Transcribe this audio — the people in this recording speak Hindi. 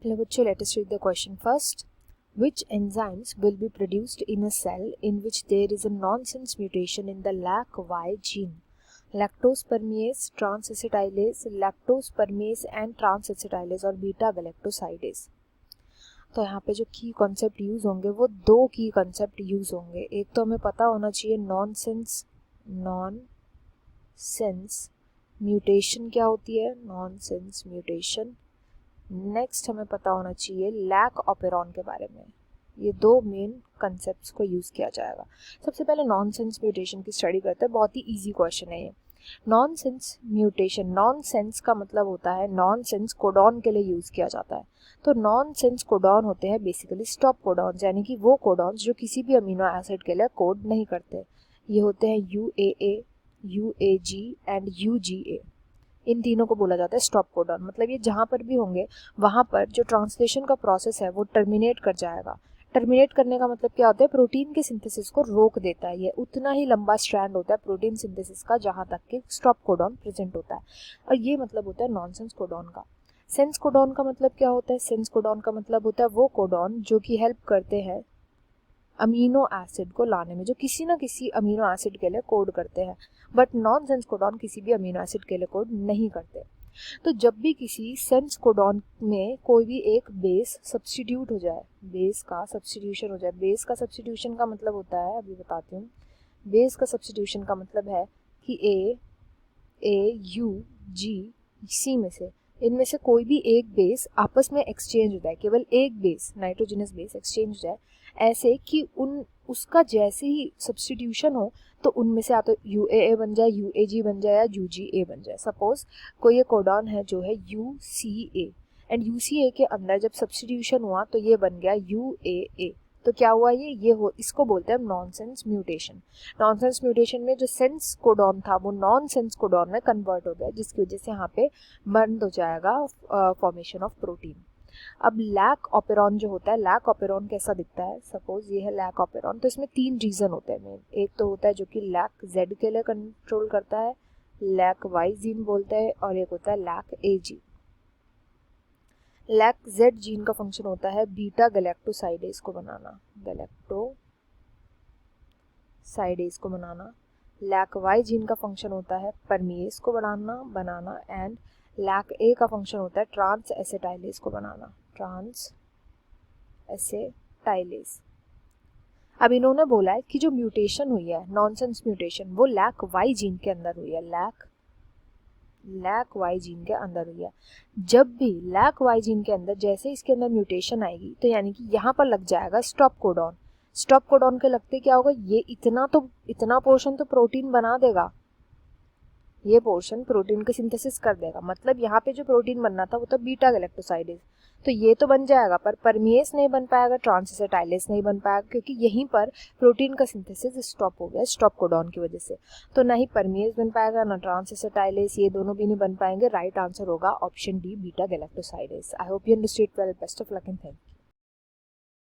Hello, bachcho, let us read the question first. Which enzymes will be produced in a cell in which there is a nonsense mutation in the LAC-Y gene? Lactose permease, transacetylase, lactose permease and transacetylase और बीटा गैलेक्टोसाइडेज। तो यहाँ पे जो की कॉन्सेप्ट यूज होंगे वो दो की कॉन्सेप्ट यूज होंगे। एक तो हमें पता होना चाहिए नॉनसेंस म्यूटेशन क्या होती है, नॉनसेंस म्यूटेशन। नेक्स्ट हमें पता होना चाहिए लैक ऑपेरॉन के बारे में। ये दो मेन कंसेप्ट्स को यूज़ किया जाएगा। सबसे पहले नॉनसेंस म्यूटेशन की स्टडी करते हैं। बहुत ही इजी क्वेश्चन है ये। नॉनसेंस म्यूटेशन, नॉनसेंस का मतलब होता है नॉनसेंस कोडॉन के लिए यूज़ किया जाता है। तो नॉनसेंस कोडॉन होते हैं बेसिकली स्टॉप कोडॉन्स, यानी कि वो कोडॉन्स जो किसी भी अमीनो एसिड के लिए कोड नहीं करते। ये होते हैं UAA, UAG एंड UGA। इन तीनों को बोला जाता है स्टॉप कोडॉन। मतलब ये जहाँ पर भी होंगे वहाँ पर जो ट्रांसलेशन का प्रोसेस है वो टर्मिनेट कर जाएगा। टर्मिनेट करने का मतलब क्या होता है, प्रोटीन के सिंथेसिस को रोक देता है। ये उतना ही लंबा स्ट्रैंड होता है प्रोटीन सिंथेसिस का जहाँ तक कि स्टॉप कोडॉन प्रेजेंट होता है। और ये मतलब होता है नॉनसेंस कोडॉन का। सेंस कोडॉन का मतलब क्या होता है, सेंस कोडॉन का मतलब होता है वो कोडॉन जो कि हेल्प करते हैं अमीनो एसिड को लाने में, जो किसी ना किसी अमीनो एसिड के लिए कोड करते हैं। बट नॉनसेंस कोडॉन किसी भी अमीनो एसिड के लिए कोड नहीं करते। तो जब भी किसी सेंस कोडॉन में कोई भी एक बेस सब्स्टिट्यूट हो जाए, बेस का सब्स्टिट्यूशन हो जाए, बेस का सब्स्टिट्यूशन का मतलब होता है, अभी बताती हूँ। बेस का सब्स्टिट्यूशन का मतलब है कि AUG सी में से इनमें से कोई भी एक बेस आपस में एक्सचेंज हो जाए, केवल एक बेस नाइट्रोजनस बेस एक्सचेंज हो जाए, ऐसे कि उसका जैसे ही सब्स्टिट्यूशन हो तो उनमें से या तो UAA बन जाए, UAG बन जाए या UGA बन जाए। सपोज कोई ये कोडॉन है जो है UCA एंड UCA के अंदर जब सब्स्टिट्यूशन हुआ तो ये बन गया UAA। तो क्या हुआ, इसको बोलते हैं नॉनसेंस म्यूटेशन। नॉनसेंस म्यूटेशन में जो सेंस कोडॉन था वो नॉनसेंस कोडॉन में कन्वर्ट हो गया, जिसकी वजह से यहाँ पे बंद हो जाएगा फॉर्मेशन ऑफ प्रोटीन। अब लैक ऑपेरॉन जो होता है, लैक ऑपेरॉन कैसा दिखता है, सपोज ये है लैक ऑपेरॉन। तो इसमें तीन रीजन होते हैं मेन। एक तो होता है जो कि लैक जेड के लिए कंट्रोल करता है, लैक वाई जीन बोलते हैं, और एक होता है लैक ए जीन। लैक जेड जीन का फंक्शन होता है बीटा गैलेक्टोसाइडेज को बनाना, लैक वाई जीन का फंक्शन होता है परमीएज को बनाना एंड लैक ए का फंक्शन होता है ट्रांस एसिटाइलेज को बनाना, ट्रांस एसिटाइलेज। अब इन्होंने बोला है कि जो म्यूटेशन हुई है नॉनसेंस म्यूटेशन वो लैक वाई जीन के अंदर हुई है, लैक वाई जीन के अंदर हुई है। जब भी लैक वाई जीन के अंदर जैसे इसके अंदर म्यूटेशन आएगी तो यानी कि यहाँ पर लग जाएगा स्टॉप कोडॉन। स्टॉप कोडॉन के लगते क्या होगा, ये इतना पोर्शन तो प्रोटीन बना देगा, ये पोर्शन प्रोटीन के सिंथेसिस कर देगा। मतलब यहाँ पे जो प्रोटीन बनना था वो तो बीटा गैलेक्टोसाइडेज, तो ये तो बन जाएगा पर परमीएज नहीं बन पाएगा, ट्रांसएसिटाइलेज नहीं बन पाएगा, क्योंकि यहीं पर प्रोटीन का सिंथेसिस स्टॉप हो गया स्टॉप कोडॉन की वजह से। तो ना ही परमीएज बन पाएगा ना ट्रांसएसिटाइलेज, ये दोनों भी नहीं बन पाएंगे। राइट आंसर होगा option D, beta galactosidase. I hope you understood well. Best of luck and thank you.